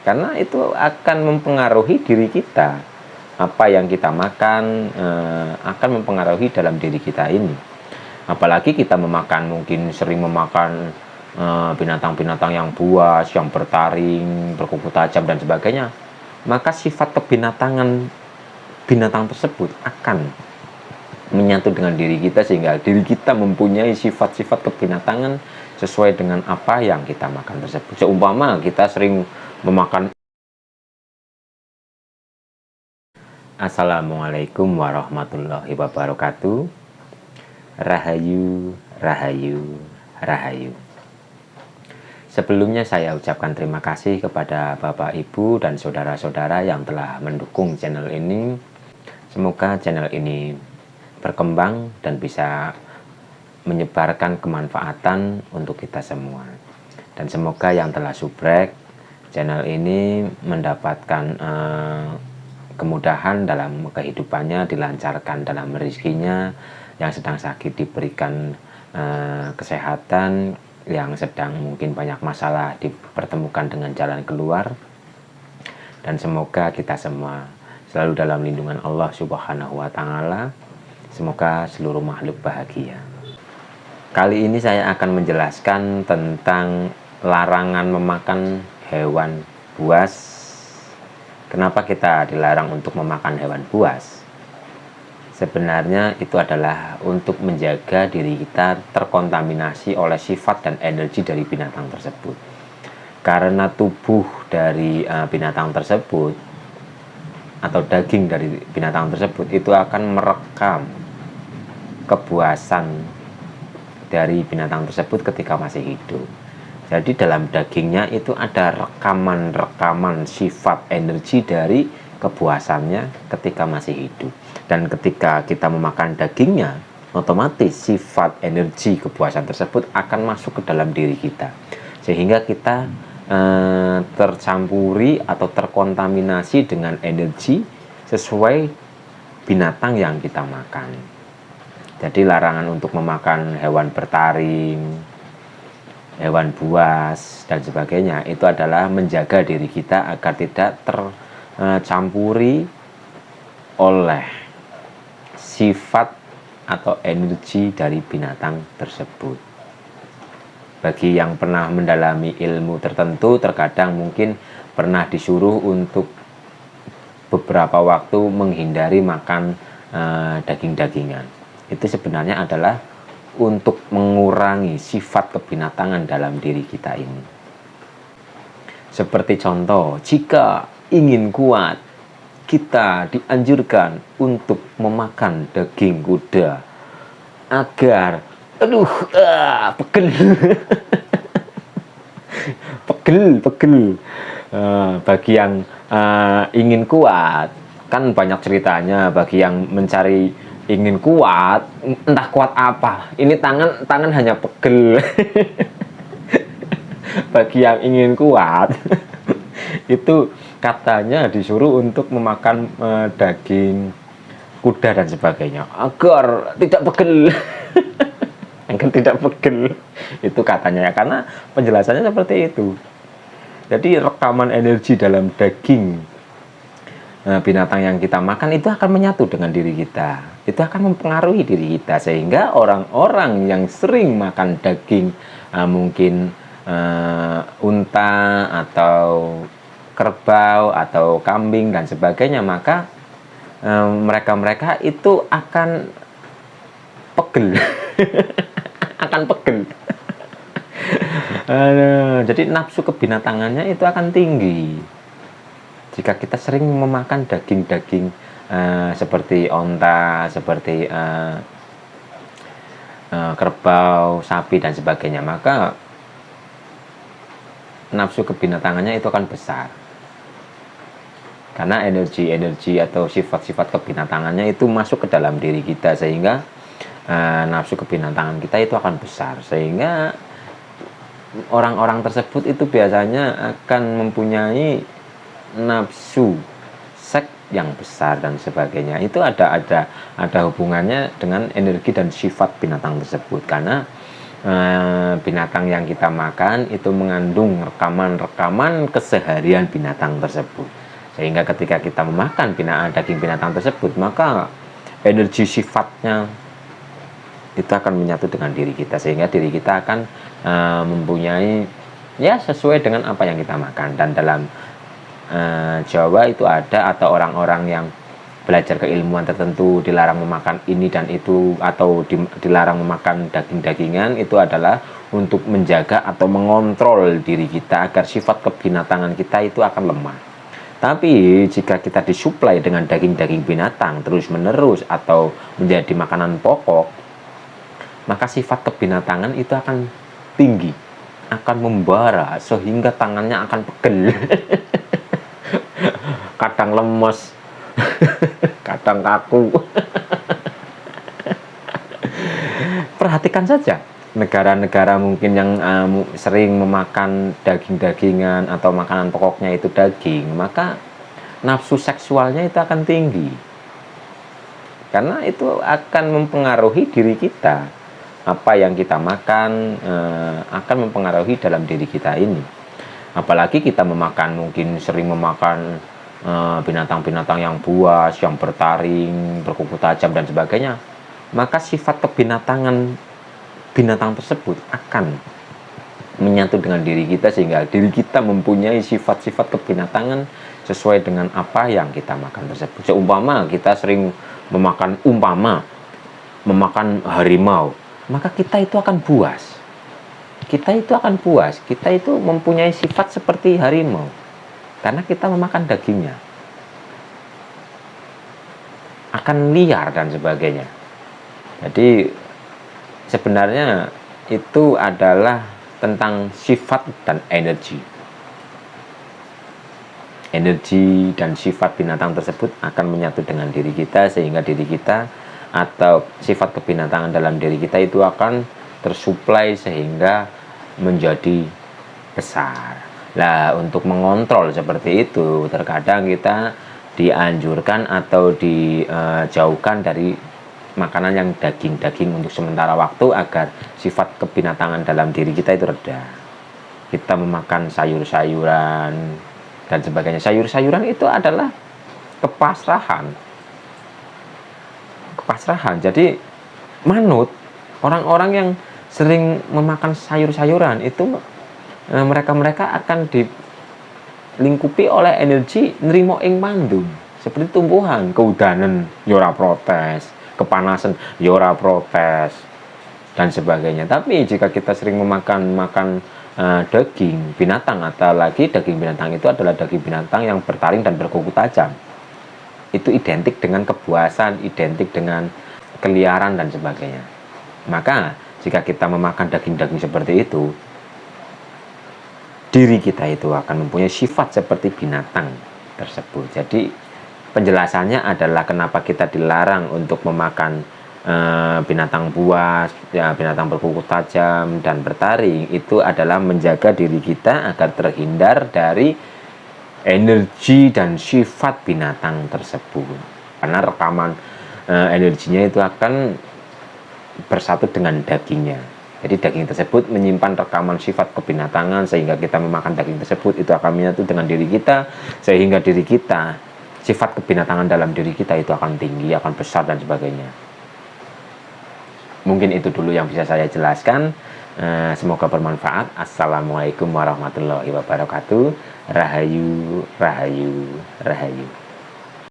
karena itu akan mempengaruhi diri kita. Apa yang kita makan akan mempengaruhi dalam diri kita ini. Apalagi kita mungkin sering memakan binatang-binatang yang buas, yang bertaring, berkuku tajam dan sebagainya, maka sifat kebinatangan binatang tersebut akan menyatu dengan diri kita, sehingga diri kita mempunyai sifat-sifat kebinatangan sesuai dengan apa yang kita makan tersebut. Seumpama kita sering memakan. Assalamualaikum warahmatullahi wabarakatuh. Rahayu, rahayu, rahayu. Sebelumnya saya ucapkan terima kasih kepada Bapak, Ibu, dan saudara-saudara yang telah mendukung channel ini. Semoga channel ini berkembang dan bisa menyebarkan kemanfaatan untuk kita semua. Dan semoga yang telah subrek channel ini mendapatkan kemudahan dalam kehidupannya, dilancarkan dalam rezekinya, yang sedang sakit diberikan kesehatan, yang sedang mungkin banyak masalah dipertemukan dengan jalan keluar. Dan semoga kita semua selalu dalam lindungan Allah Subhanahu wa Ta'ala. Semoga seluruh makhluk bahagia. Kali ini saya akan menjelaskan tentang larangan memakan hewan buas. Kenapa kita dilarang untuk memakan hewan buas? Sebenarnya itu adalah untuk menjaga diri kita terkontaminasi oleh sifat dan energi dari binatang tersebut. Karena tubuh dari binatang tersebut atau daging dari binatang tersebut itu akan merekam kebuasan dari binatang tersebut ketika masih hidup. Jadi dalam dagingnya itu ada rekaman-rekaman sifat energi dari kebuasannya ketika masih hidup. Dan ketika kita memakan dagingnya, otomatis sifat energi kebuasan tersebut akan masuk ke dalam diri kita. Sehingga kita tercampuri atau terkontaminasi dengan energi sesuai binatang yang kita makan. Jadi larangan untuk memakan hewan bertaring, hewan buas, dan sebagainya itu adalah menjaga diri kita agar tidak tercampuri oleh sifat atau energi dari binatang tersebut. Bagi yang pernah mendalami ilmu tertentu, terkadang mungkin pernah disuruh untuk beberapa waktu menghindari makan daging-dagingan. Itu sebenarnya adalah untuk mengurangi sifat kebinatangan dalam diri kita ini. Seperti contoh, jika ingin kuat, kita dianjurkan untuk memakan daging kuda agar pegel pegel. Bagi yang ingin kuat, kan banyak ceritanya. Bagi yang mencari ingin kuat, entah kuat apa, ini tangan hanya pegel. Bagi yang ingin kuat itu katanya disuruh untuk memakan daging kuda dan sebagainya agar tidak pegel. Agar tidak pegel itu katanya ya, karena penjelasannya seperti itu. Jadi rekaman energi dalam daging binatang yang kita makan itu akan menyatu dengan diri kita. Itu akan mempengaruhi diri kita, sehingga orang-orang yang sering makan daging mungkin unta atau kerbau atau kambing dan sebagainya, maka mereka itu akan pegel. Akan pegel. Jadi nafsu kebinatangannya itu akan tinggi jika kita sering memakan daging-daging seperti onta, seperti kerbau, sapi dan sebagainya, maka nafsu kebinatangannya itu akan besar. Karena energi-energi atau sifat-sifat kebinatangannya itu masuk ke dalam diri kita, sehingga nafsu kebinatangan kita itu akan besar, sehingga orang-orang tersebut itu biasanya akan mempunyai nafsu seks yang besar dan sebagainya. Itu ada hubungannya dengan energi dan sifat binatang tersebut. Karena binatang yang kita makan itu mengandung rekaman-rekaman keseharian binatang tersebut. Sehingga ketika kita memakan daging binatang tersebut, maka energi sifatnya itu akan menyatu dengan diri kita, sehingga diri kita akan mempunyai ya sesuai dengan apa yang kita makan. Dan dalam Jawa itu ada, atau orang-orang yang belajar keilmuan tertentu dilarang memakan ini dan itu, atau dilarang memakan daging-dagingan, itu adalah untuk menjaga atau mengontrol diri kita agar sifat kebinatangan kita itu akan lemah. Tapi jika kita disuplai dengan daging-daging binatang terus-menerus atau menjadi makanan pokok, maka sifat kebinatangan itu akan tinggi, akan membara, sehingga tangannya akan pegel. Kadang lemes, kadang kaku. Perhatikan saja negara-negara mungkin yang sering memakan daging-dagingan atau makanan pokoknya itu daging, maka nafsu seksualnya itu akan tinggi, karena itu akan mempengaruhi diri kita. Apa yang kita makan akan mempengaruhi dalam diri kita ini. Apalagi kita mungkin sering memakan binatang-binatang yang buas, yang bertaring, berkuku tajam dan sebagainya, maka sifat kebinatangan binatang tersebut akan menyatu dengan diri kita, sehingga diri kita mempunyai sifat-sifat kebinatangan sesuai dengan apa yang kita makan tersebut. Seumpama kita sering memakan harimau, maka kita itu akan buas. Kita itu mempunyai sifat seperti harimau, karena kita memakan dagingnya, akan liar dan sebagainya. Jadi sebenarnya itu adalah tentang sifat dan energi. Energi dan sifat binatang tersebut akan menyatu dengan diri kita, sehingga diri kita atau sifat kebinatangan dalam diri kita itu akan tersuplai sehingga menjadi besar. Nah, untuk mengontrol seperti itu, terkadang kita dianjurkan atau dijauhkan dari makanan yang daging-daging untuk sementara waktu, agar sifat kebinatangan dalam diri kita itu reda. Kita memakan sayur-sayuran dan sebagainya. Sayur-sayuran itu adalah kepasrahan. Jadi manut, orang-orang yang sering memakan sayur-sayuran itu mereka akan dilingkupi oleh energi nrimo ing mandum, seperti tumbuhan. Keudanan yora protes, kepanasan yora protes dan sebagainya. Tapi jika kita sering memakan daging binatang, atau lagi daging binatang itu adalah daging binatang yang bertaring dan berkuku tajam, itu identik dengan kebuasan, identik dengan keliaran dan sebagainya. Maka jika kita memakan daging-daging seperti itu, diri kita itu akan mempunyai sifat seperti binatang tersebut. Jadi penjelasannya adalah kenapa kita dilarang untuk memakan binatang buas, ya, binatang berkuku tajam dan bertaring, itu adalah menjaga diri kita agar terhindar dari energi dan sifat binatang tersebut. Karena rekaman energinya itu akan bersatu dengan dagingnya. Jadi daging tersebut menyimpan rekaman sifat kebinatangan, sehingga kita memakan daging tersebut itu akan menyatu dengan diri kita, sehingga diri kita, sifat kebinatangan dalam diri kita itu akan tinggi, akan besar dan sebagainya. Mungkin itu dulu yang bisa saya jelaskan. Semoga bermanfaat. Assalamualaikum warahmatullahi wabarakatuh. Rahayu, rahayu, rahayu.